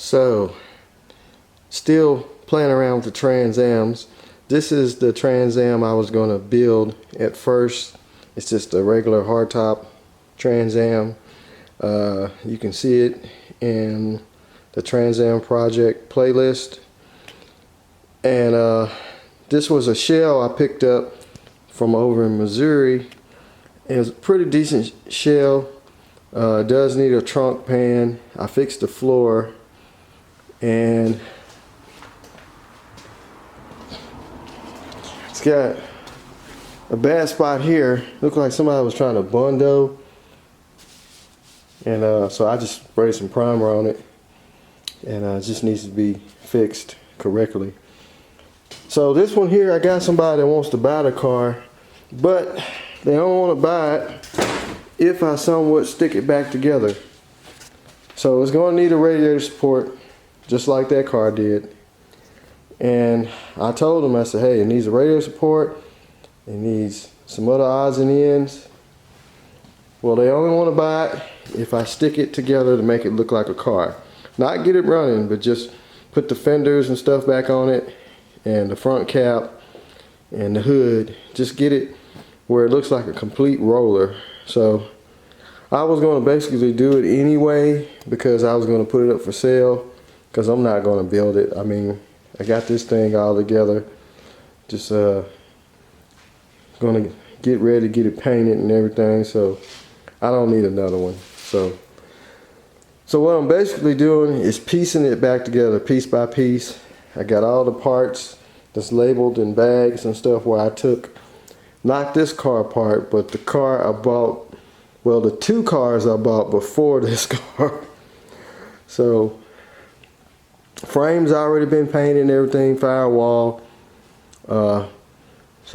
So, still playing around with the Trans Ams. This is the Trans Am I was going to build at first. It's just a regular hardtop Trans Am. You can see it in the Trans Am project playlist. And this was a shell I picked up from over in Missouri. It was a pretty decent shell. It does need a trunk pan. I fixed the floor, and it's got a bad spot here. Looked like somebody was trying to bundo, and so I just sprayed some primer on it, and it just needs to be fixed correctly. So this one here, I got somebody that wants to buy the car, but they don't want to buy it if I somewhat stick it back together. So it's going to need a radiator support, just like that car did. And I told them, I said, hey, it needs a radiator support, it needs some other odds and ends. Well, they only want to buy it if I stick it together to make it look like a car. Not get it running, but just put the fenders and stuff back on it, and the front cap and the hood. Just get it where it looks like a complete roller. So I was going to basically do it anyway, because I was going to put it up for sale, because I'm not going to build it. I mean, I got this thing all together, just going to get ready to get it painted and everything, so I don't need another one. So what I'm basically doing is piecing it back together piece by piece. I got all the parts that's labeled in bags and stuff where I took, not this car apart, but the car I bought, well, the two cars I bought before this car. So frame's already been painted and everything, firewall. So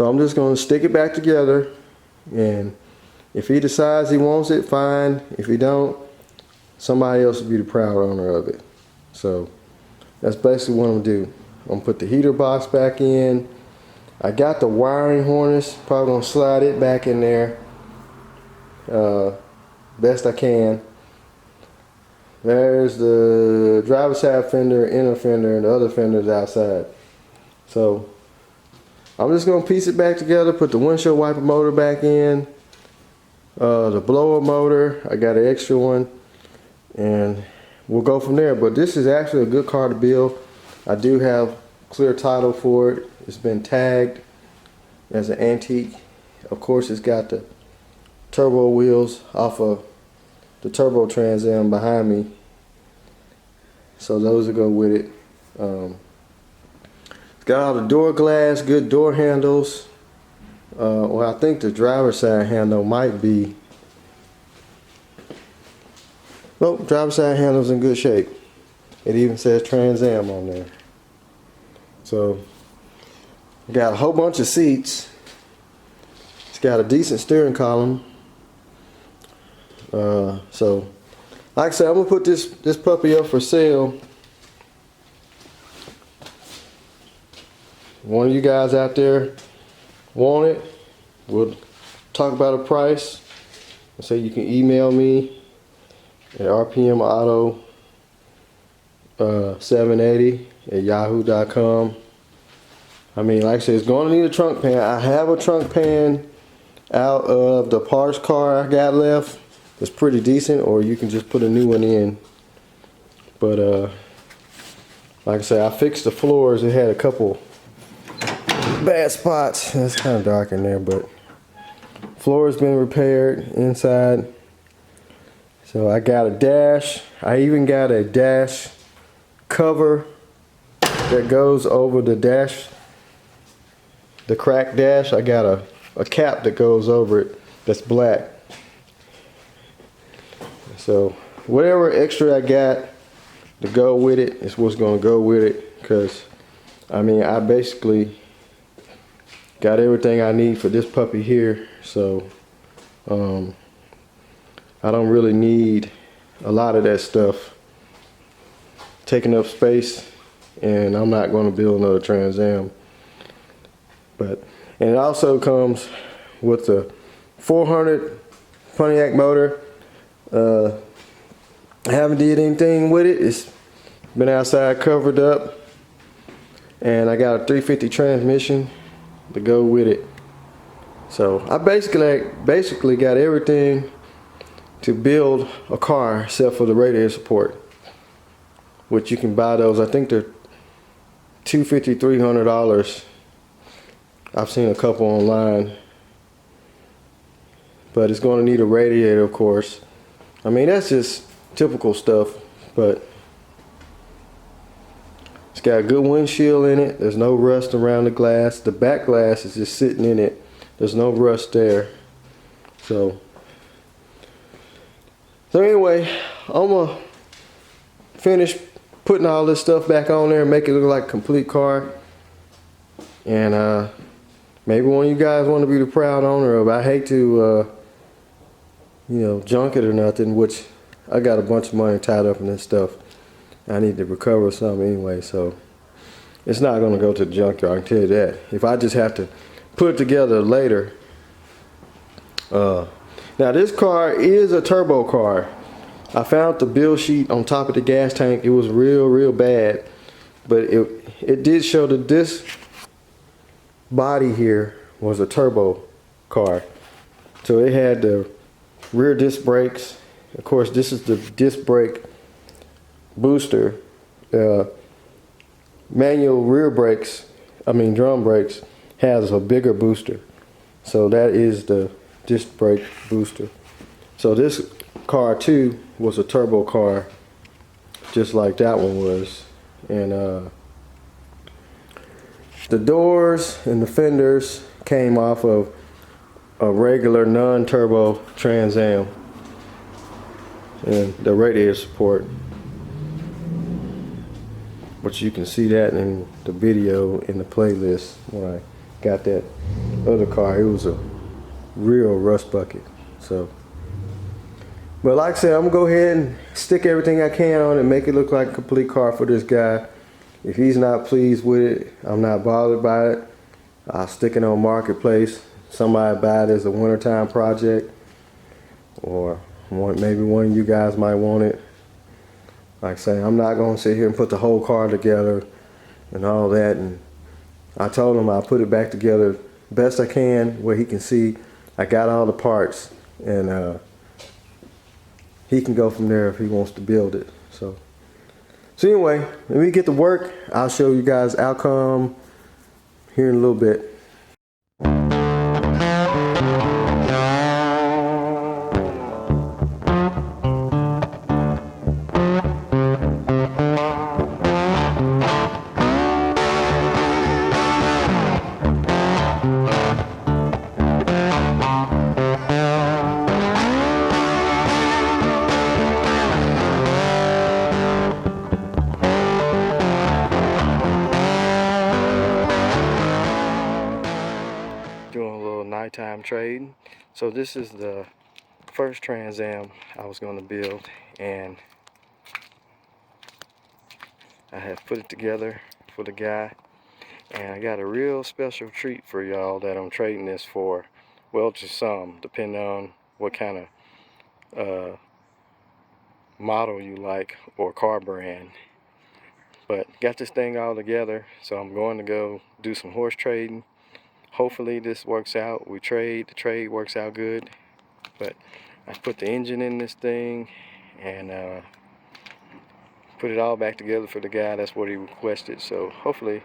I'm just going to stick it back together, and if he decides he wants it, fine. If he don't, somebody else will be the proud owner of it. So that's basically what I'm going to do. I'm going to put the heater box back in. I got the wiring harness, probably going to slide it back in there best I can. There's the driver's side fender, inner fender, and the other fenders outside. So I'm just going to piece it back together, put the windshield wiper motor back in, the blower motor, I got an extra one, and we'll go from there. But this is actually a good car to build. I do have clear title for it. It's been tagged as an antique. Of course, it's got the turbo wheels off of the turbo Trans Am behind me, so those will go with it. It's got all the door glass, good door handles. Well, I think the driver's side handle might be, nope, driver's side handle's in good shape. It even says Trans Am on there. So got a whole bunch of seats. It's got a decent steering column. So like I said, I'm gonna put this puppy up for sale. One of you guys out there want it, we'll talk about a price. So you can email me at rpmauto780@yahoo.com. I mean, like I said, it's going to need a trunk pan. I have a trunk pan out of the parts car I got left. It's pretty decent, or you can just put a new one in. But like I said, I fixed the floors. It had a couple bad spots. It's kind of dark in there, but floor's been repaired inside. So I got a dash. I even got a dash cover that goes over the dash, the cracked dash. I got a cap that goes over it that's black. So whatever extra I got to go with it is what's going to go with it, because I mean, I basically got everything I need for this puppy here. So I don't really need a lot of that stuff taking up space, and I'm not going to build another Trans Am. And it also comes with the 400 Pontiac motor. I haven't did anything with it. It's Been outside covered up, and I got a 350 transmission to go with it. So I basically got everything to build a car except for the radiator support, which you can buy those. I think they're $250, $300. I've seen a couple online, but it's going to need a radiator, of course. I mean, that's just typical stuff, but it's got a good windshield in it. There's no rust around the glass. The back glass is just sitting in it. There's no rust there. So anyway, I'm gonna finish putting all this stuff back on there and make it look like a complete car. And maybe one of you guys want to be the proud owner of it. I hate to you know, junk it or nothing, which I got a bunch of money tied up in this stuff. I need to recover some anyway, so it's not going to go to the junkyard, I can tell you that. If I just have to put it together later. Now this car is a turbo car. I found the build sheet on top of the gas tank. It was real bad, but it did show that this body here was a turbo car. So it had the rear disc brakes. Of course, this is the disc brake booster. Manual rear brakes, drum brakes, has a bigger booster. So that is the disc brake booster. So this car too was a turbo car, just like that one was. And the doors and the fenders came off of a regular non-turbo Trans Am, and the radiator support, which you can see that in the video in the playlist. When I got that other car, it was a real rust bucket. So, but like I said, I'm gonna go ahead and stick everything I can on it and make it look like a complete car for this guy. If he's not pleased with it, I'm not bothered by it. I'll stick it on Marketplace. Somebody buy it as a wintertime project, or maybe one of you guys might want it. Like I say, I'm not going to sit here and put the whole car together and all that. And I told him I'll put it back together best I can where he can see I got all the parts, and he can go from there if he wants to build it. So anyway, when we get to work, I'll show you guys outcome here in a little bit. Doing a little nighttime trade. So this is the first Trans Am I was going to build, and I have put it together for the guy, and I got a real special treat for y'all that I'm trading this for. Well, to some, depending on what kind of model you like or car brand. But got this thing all together, so I'm going to go do some horse trading. Hopefully this works out. The trade works out good. But I put the engine in this thing and put it all back together for the guy. That's what he requested. So hopefully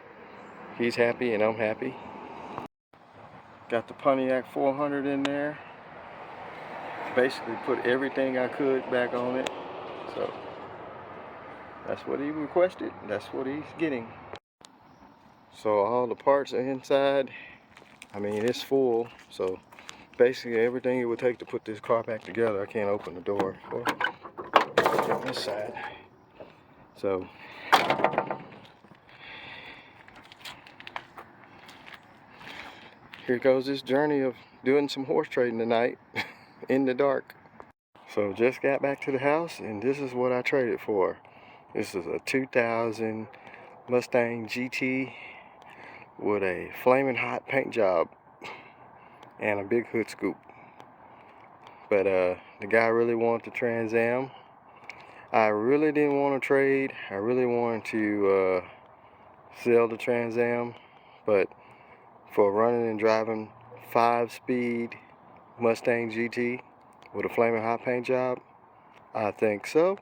he's happy and I'm happy. Got the Pontiac 400 in there. Basically put everything I could back on it. So that's what he requested. That's what he's getting. So all the parts are inside. It's full, so basically everything it would take to put this car back together. I can't open the door on this side. So here goes this journey of doing some horse trading tonight in the dark. So just got back to the house, and this is what I traded for. This is a 2000 Mustang GT with a flaming hot paint job and a big hood scoop. But the guy really wanted the Trans Am. I really didn't want to trade. I really wanted to sell the Trans Am, but for running and driving 5-speed Mustang GT with a flaming hot paint job, I think so.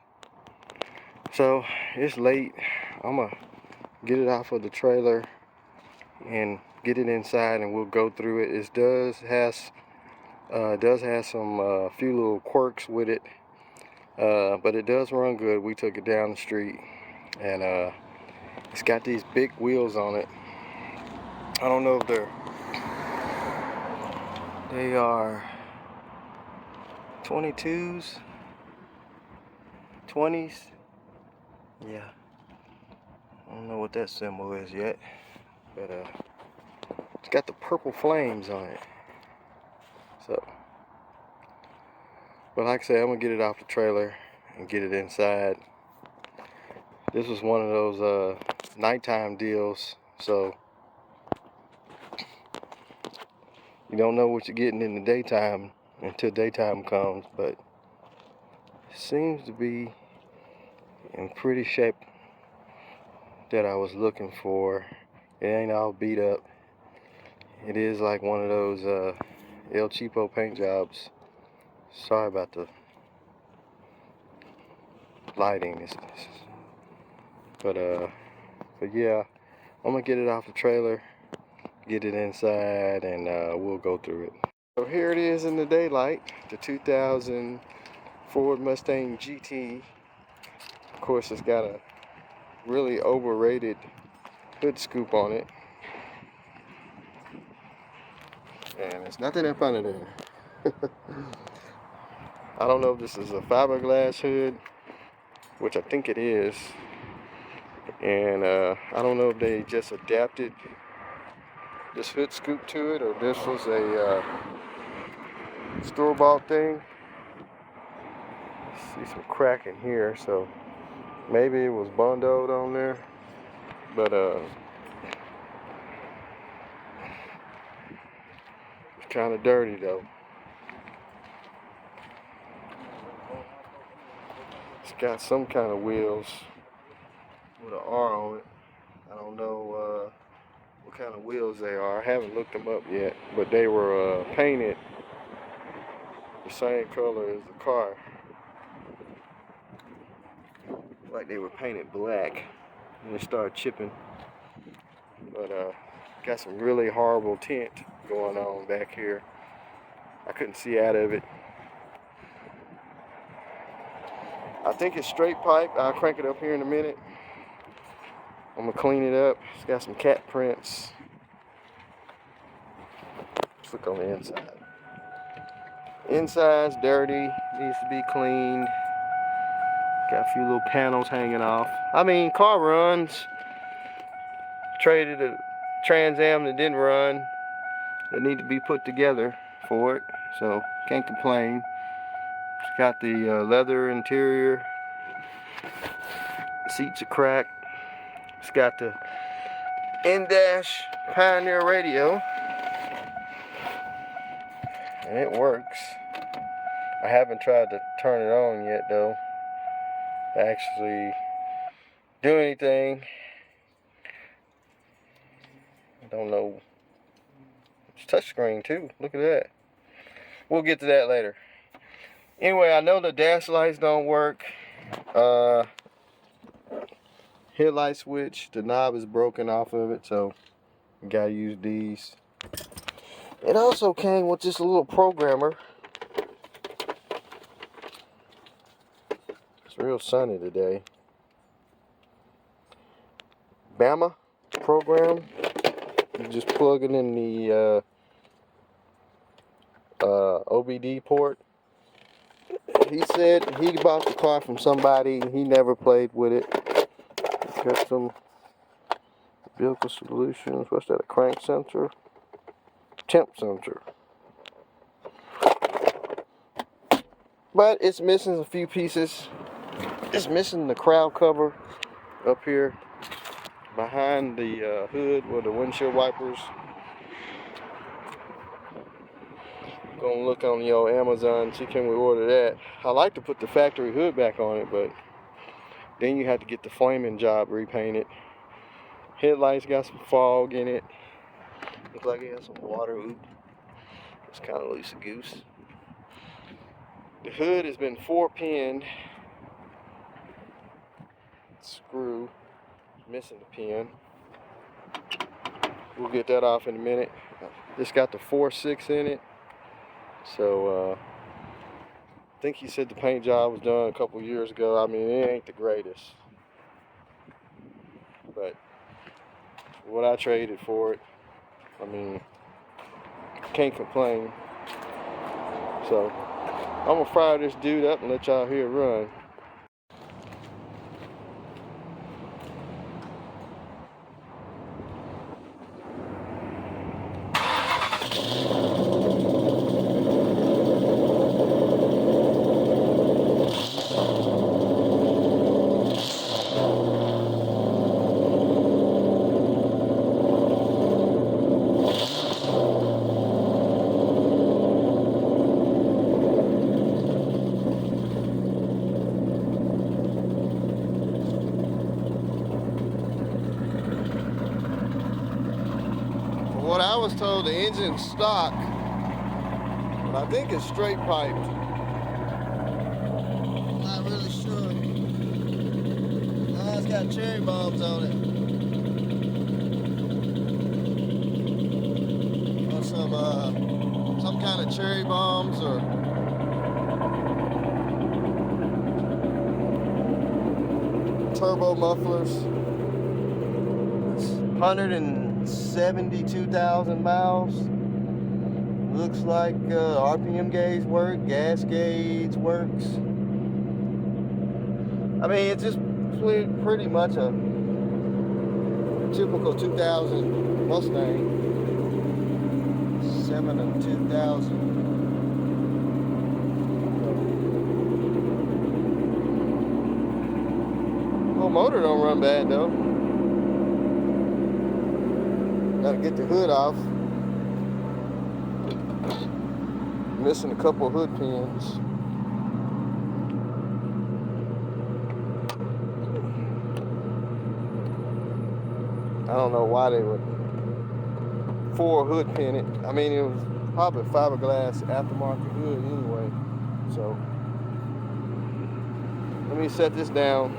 So it's late. I'm gonna get it off of the trailer and get it inside, and we'll go through it. It does have some few little quirks with it, but it does run good. We took it down the street, and it's got these big wheels on it. I don't know if they are 22s, 20s. Yeah, I don't know what that symbol is yet, but it's got the purple flames on it. So, but like I said, I'm gonna get it off the trailer and get it inside. This was one of those nighttime deals, so you don't know what you're getting in the daytime until daytime comes, but it seems to be in pretty shape that I was looking for. It ain't all beat up. It is like one of those El Cheapo paint jobs. Sorry about the lighting, but yeah, I'm gonna get it off the trailer, get it inside, and we'll go through it. So here it is in the daylight, the 2000 Ford Mustang GT. Of course, it's got a really overrated hood scoop on it, and there's nothing up under there. I don't know if this is a fiberglass hood, which I think it is, and I don't know if they just adapted this hood scoop to it, or this was a store-bought thing. See some crack in here, so maybe it was bondoed on there, but it's kind of dirty though. It's got some kind of wheels with an R on it. I don't know what kind of wheels they are. I haven't looked them up yet, but they were painted the same color as the car, like they were painted black, and they started chipping. But got some really horrible tint going on back here. I couldn't see out of it. I think it's straight pipe. I'll crank it up here in a minute. I'm gonna clean it up. It's got some cat prints. Let's look on the inside. Inside's dirty, needs to be cleaned. Got a few little panels hanging off. I mean, car runs. Traded a Trans Am that didn't run, that need to be put together for it, so can't complain. It's got the leather interior. The seats are cracked. It's got the in-dash Pioneer radio, and it works. I haven't tried to turn it on yet though, to actually do anything. I don't know. It's touchscreen too. Look at that. We'll get to that later. Anyway, I know the dash lights don't work. Headlight switch, the knob is broken off of it, so you gotta use these. It also came with this little programmer. It's real sunny today. Bama program. You just plug it in the OBD port. He said he bought the car from somebody. He never played with it. Got some vehicle solutions. What's that? A crank sensor? Temp sensor. But it's missing a few pieces. It's missing the crowd cover up here behind the hood with the windshield wipers. Gonna look on the old Amazon, see can we order that. I like to put the factory hood back on it, but Then you have to get the flaming job repainted. Headlights got some fog in it. Looks like it has some water. Oop. It's kind of loosey-goose. The hood has been 4-pinned. Screw. Missing the pin. We'll get that off in a minute. This got the 4.6 in it. So, I think he said the paint job was done a couple years ago. I mean, it ain't the greatest. But what I traded for it, I mean, can't complain. So I'm gonna fire this dude up and let y'all hear it run. What I was told, the engine's stock, but I think it's straight piped. I'm not really sure. It's got cherry bombs on it. Or some kind of cherry bombs or turbo mufflers. It's 172,000 miles. Looks like RPM gauge work, gas gauge works. I mean, it's just pretty much a typical 2000 Mustang. 7 of 2000. Well, motor don't run bad though. Gotta get the hood off. Missing a couple of hood pins. I don't know why they would hood pin it. I mean, it was probably fiberglass aftermarket hood anyway. So let me set this down.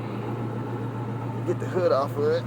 Get the hood off of it.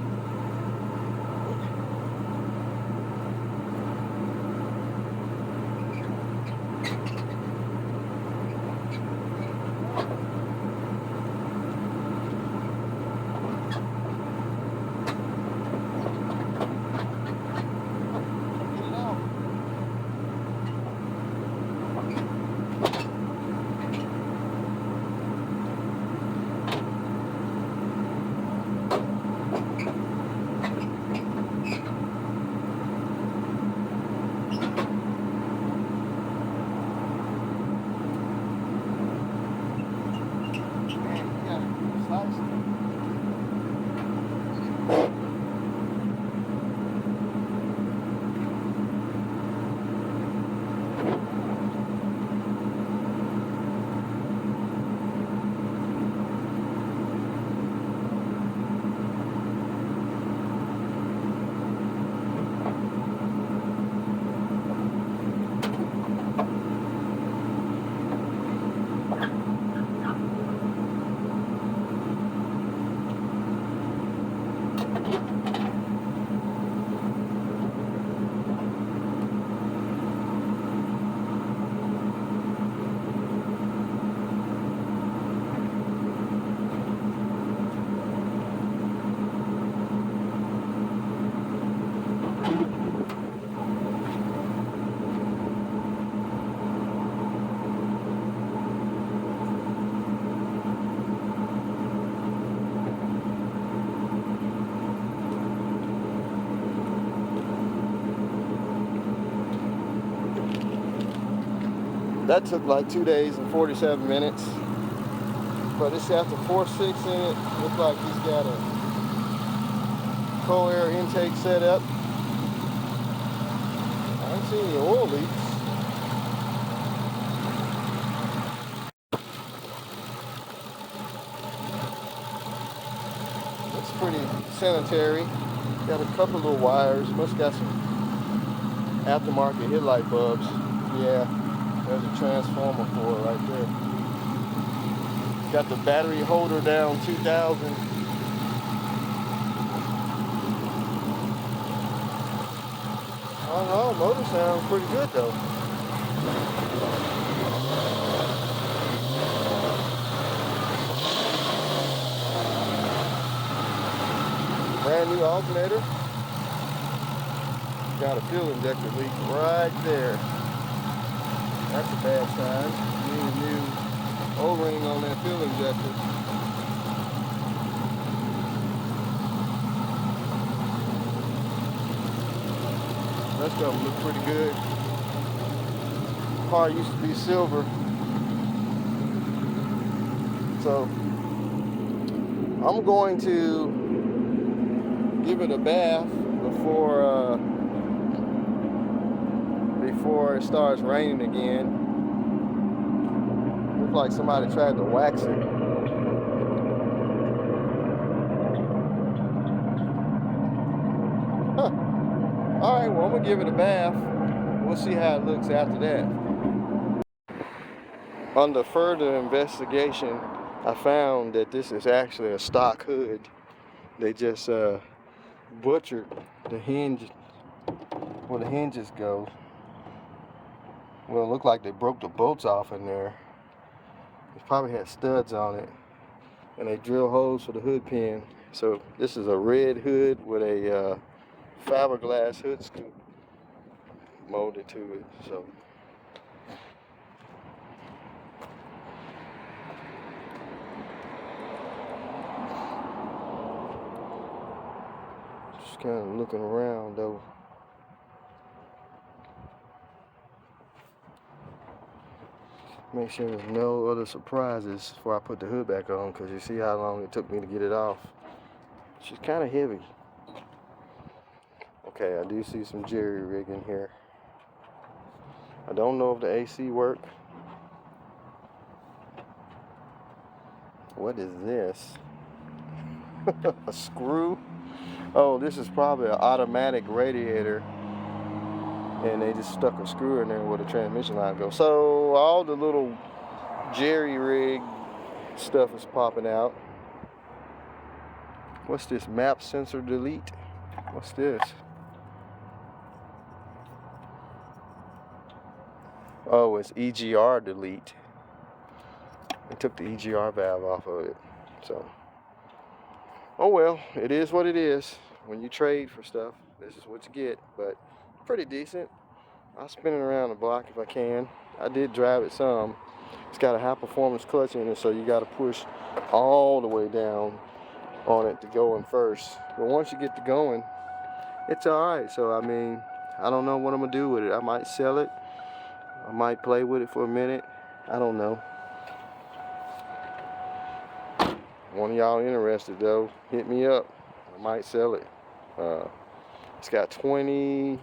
That took like 2 days and 47 minutes. But it's got the 4.6 in it. Looks like he's got a cold air intake set up. I don't see any oil leaks. pretty sanitary. Got a couple little wires. Must got some aftermarket headlight bulbs. Yeah, there's a transformer for it right there. Got the battery holder down 2000. I don't know, motor sounds pretty good though. Brand new alternator. Got a fuel injector leak right there. That's a bad sign. Need a new O-ring on that fuel injector. Rest of them look pretty good. Car used to be silver, so I'm going to give it a bath before it starts raining again. Looks like somebody tried to wax it. Huh. All right, well, I'm gonna give it a bath. We'll see how it looks after that. Under further investigation, I found that this is actually a stock hood. They just butchered the hinge where the hinges go. Well, it looked like they broke the bolts off in there. It probably had studs on it, and they drill holes for the hood pin. So this is a red hood with a fiberglass hood scoop molded to it. So just kind of looking around though. Make sure there's no other surprises before I put the hood back on, because you see how long it took me to get it off. She's kind of heavy. Okay, I do see some jerry rigging here. I don't know if the AC work. What is this? A screw? Oh, this is probably an automatic radiator, and they just stuck a screw in there where the transmission line goes. So all the little jerry rig stuff is popping out. What's this? Map sensor delete? What's this? Oh, it's EGR delete. They took the EGR valve off of it. So, oh well, it is what it is. When you trade for stuff, this is what you get. But pretty decent. I'll spin it around the block if I can. I did drive it some. It's got a high performance clutch in it, so you got to push all the way down on it to go in first. But once you get to going, it's alright. So I mean, I don't know what I'm gonna do with it. I might sell it. I might play with it for a minute. I don't know. One of y'all interested though, hit me up. I might sell it. It's got 3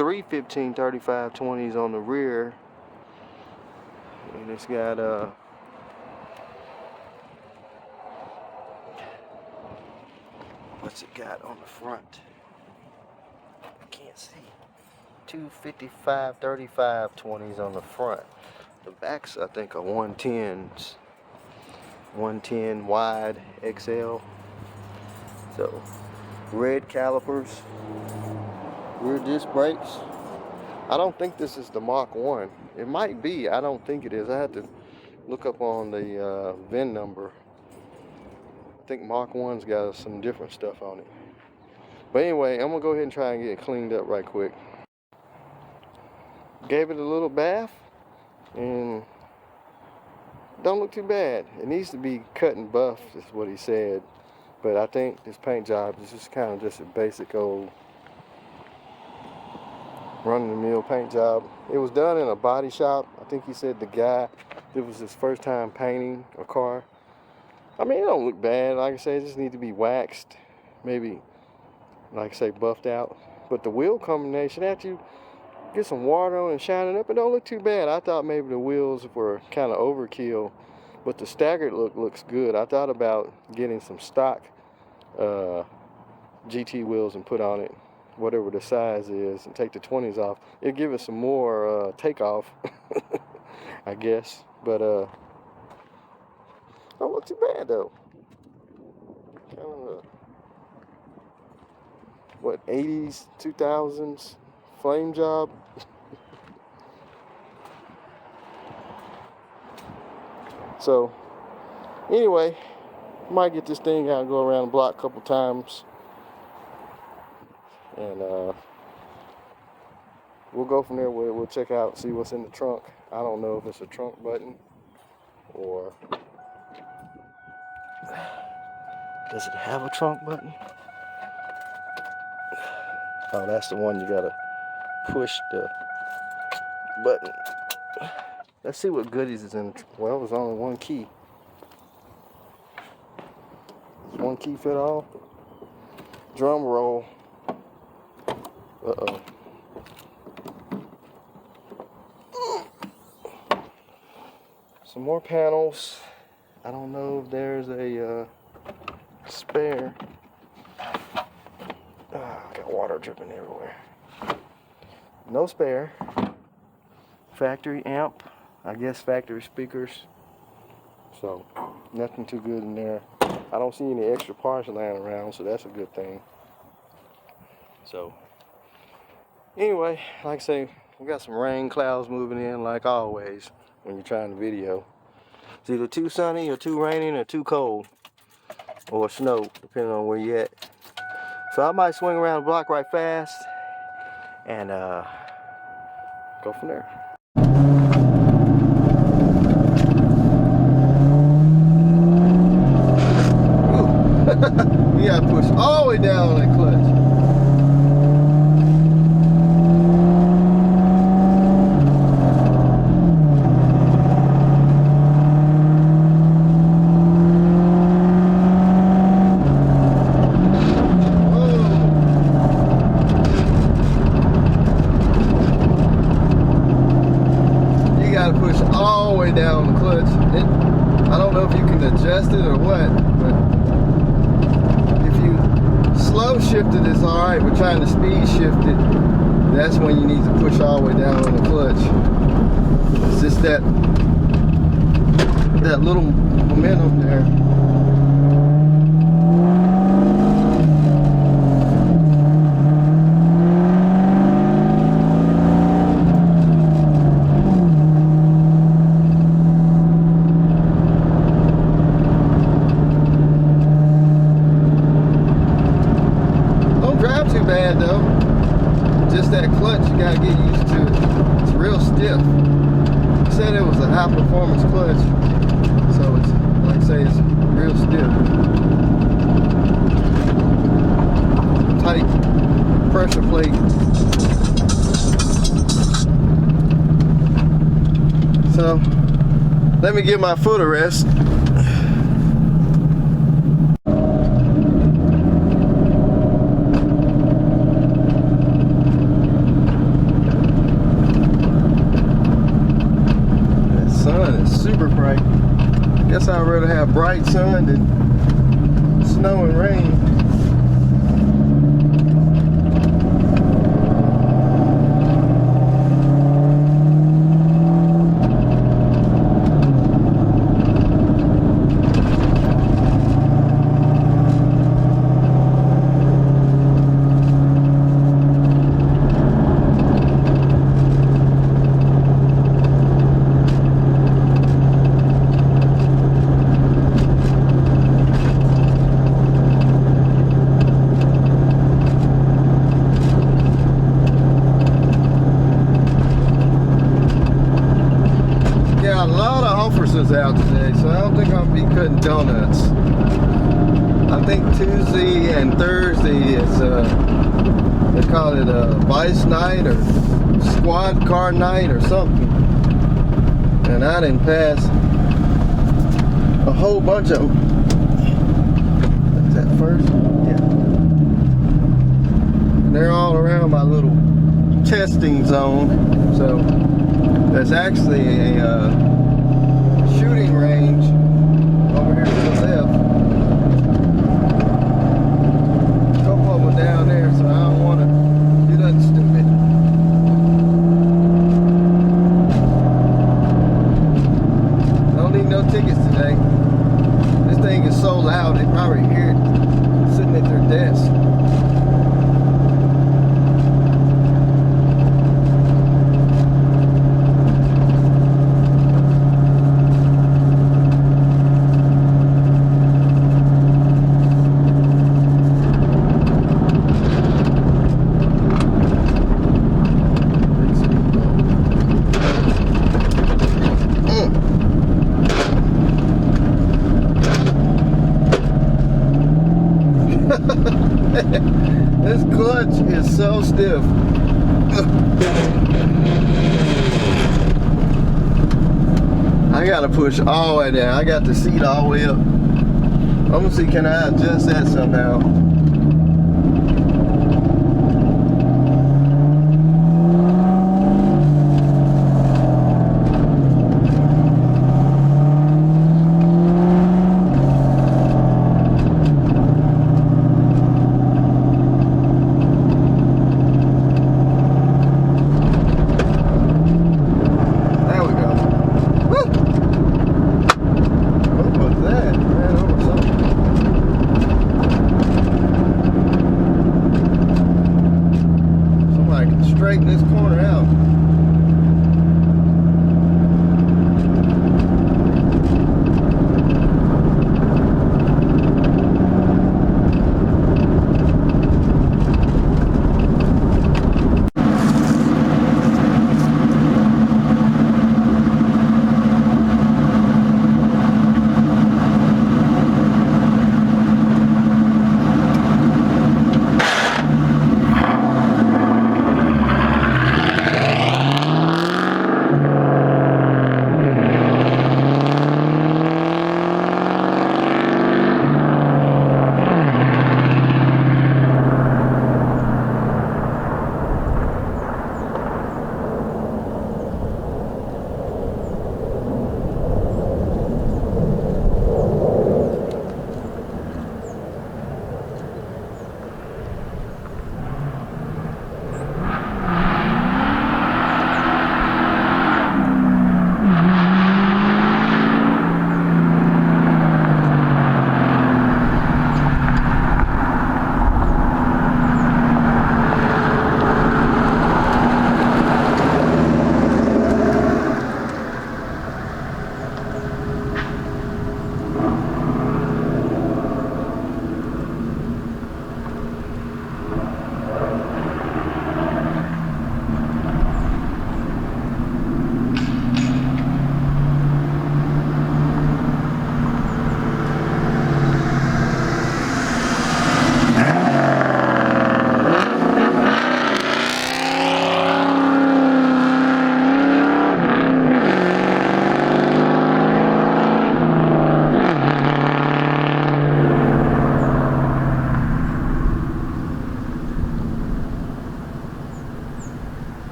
15-35 20s on the rear, and it's got what's it got on the front? I can't see. 2 55-35 20s on the front. The backs I think are 110s, 110 wide XL. So red calipers, rear disc brakes. I don't think this is the Mach 1. It might be. I don't think it is. I had to look up on the VIN number. I think Mach 1's got some different stuff on it. But anyway, I'm gonna go ahead and try and get it cleaned up right quick. Gave it a little bath, and don't look too bad. It needs to be cut and buffed, is what he said. But I think this paint job is just kind of just a basic old run-of-the-mill paint job. It was done in a body shop. I think he said the guy, it was his first time painting a car. I mean, it don't look bad. Like I said, it just needs to be waxed. Maybe, like I say, buffed out. But the wheel combination, after you get some water on and shine it up. It don't look too bad. I thought maybe the wheels were kind of overkill, but the staggered look looks good. I thought about getting some stock GT wheels and put on it, whatever the size is, and take the 20s off. It'll give it some more takeoff, I guess. But don't look too bad though. Kind of what, 80s, 2000s flame job. So anyway, might get this thing out and go around the block a couple times, and we'll go from there. We'll check out, see what's in the trunk. I don't know if it's a trunk button or does it have a trunk button? Oh, that's the one you gotta push the button. Let's see what goodies is in. Well, there's only one key. Does one key fit all? Drum roll. Uh-oh. Some more panels. I don't know if there's a spare. Got water dripping everywhere. No spare. Factory amp. I guess factory speakers. So nothing too good in there. I don't see any extra parts lying around, so that's a good thing. So anyway, like I say, we got some rain clouds moving in like always when you're trying to video. It's either too sunny or too raining or too cold or snow, depending on where you're at. So I might swing around the block right fast and go from there. You gotta push all the way down on that clutch. You gotta push all the way down on the clutch. I don't know if you can adjust it or what, but slow shifted is alright, but trying to speed shift it, that's when you need to push all the way down on the clutch. It's just that little momentum there. Bad though, just that clutch, you gotta get used to it. It's real stiff. It said it was a high performance clutch, so it's, like I say, it's real stiff. Tight pressure plate. So let me give my foot a rest. Super bright. Guess I'd rather have bright sun than snow and rain. Out today, so I don't think I'll be cutting donuts. I think Tuesday and Thursday is they call it a vice night or squad car night or something, and I didn't pass a whole bunch of them. Is that first? Yeah. And they're all around my little testing zone. So there's actually a shooting range over here to the left. A couple of them down there, so I don't want to do nothing stupid. Don't need no tickets today. This thing is so loud, they probably hear it sitting at their desk. This clutch is so stiff. I gotta push all the way down. I got the seat all the way up. I'm gonna see, can I adjust that somehow? Straighten this corner out.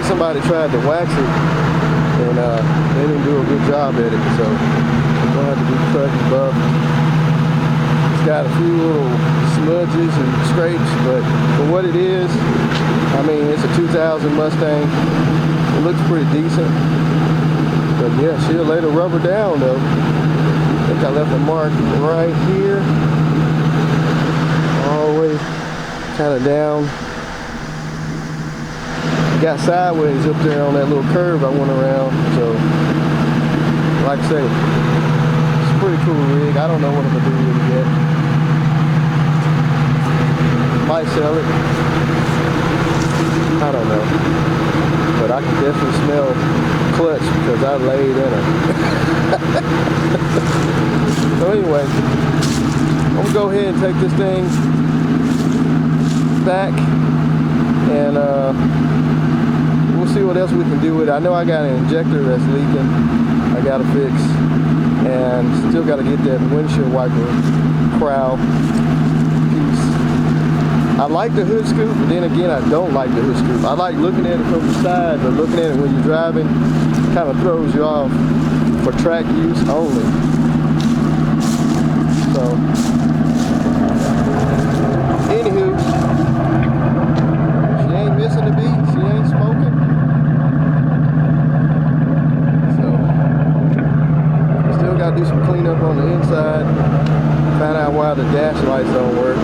think somebody tried to wax it, and they didn't do a good job at it, so it's gonna have to be cut and buffed. It's got a few little smudges and scrapes, but for what it is, I mean, it's a 2000 Mustang. It looks pretty decent. But yeah, she'll lay the rubber down though. I think I left a mark right here, all the way kind of down. Got sideways up there on that little curve I went around. So, like I say, it's a pretty cool rig. I don't know what I'm gonna do with it yet. Might sell it. I don't know. But I can definitely smell clutch because I laid in her. So anyway, I'm gonna go ahead and take this thing back and we'll see what else we can do with it. I know I got an injector that's leaking I gotta fix, and still gotta get that windshield wiper crown piece. I like the hood scoop, but then again, I don't like the hood scoop. I like looking at it from the side, but looking at it when you're driving kind of throws you off for track use only. So, anywho, she ain't missing a beat, she ain't smoking. So, still got to do some cleanup on the inside, find out why the dash lights don't work.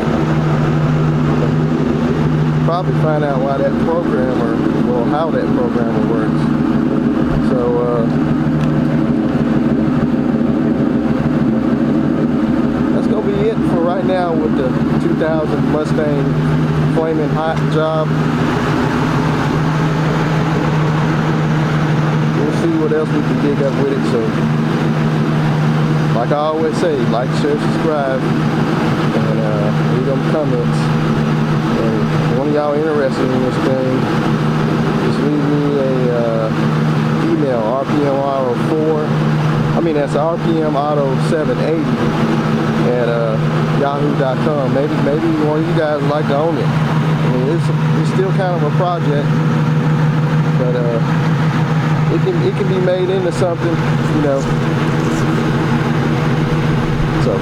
Probably find out why that programmer, or how that programmer works. So that's gonna be it for right now with the 2000 Mustang flaming hot job. We'll see what else we can dig up with it. So, like I always say, like, share, subscribe, and leave them comments. And if one of y'all interested in this thing, just leave me a email, RPMauto4. I mean, that's RPMauto780 at yahoo.com. Maybe one of you guys would like to own it. I mean, it's still kind of a project, but it can be made into something, you know. So.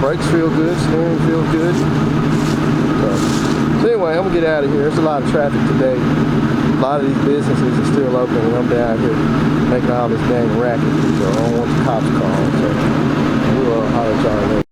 Brakes feel good, steering feels good. So anyway, I'm gonna get out of here. There's a lot of traffic today. A lot of these businesses are still open, and I'm down here making all this dang racket. So I don't want the cops calling. So we'll holler at y'all later.